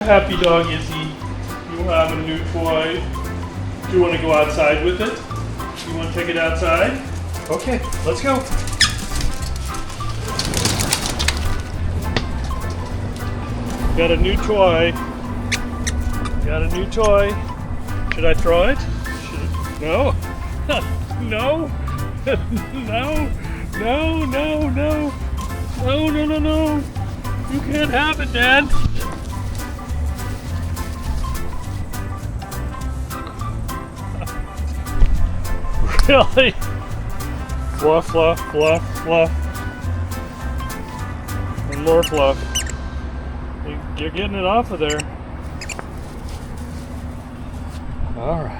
Happy dog Izzy, you have a new toy. Do you want to go outside with it? You want to take it outside? Okay, let's go. Got a new toy. Got a new toy. Should I throw it? No. No. No. No, no, no. No, no, no, no. You can't have it, Dad. Really? Fluff, fluff, fluff, fluff. And more fluff. You're getting it off of there. All right.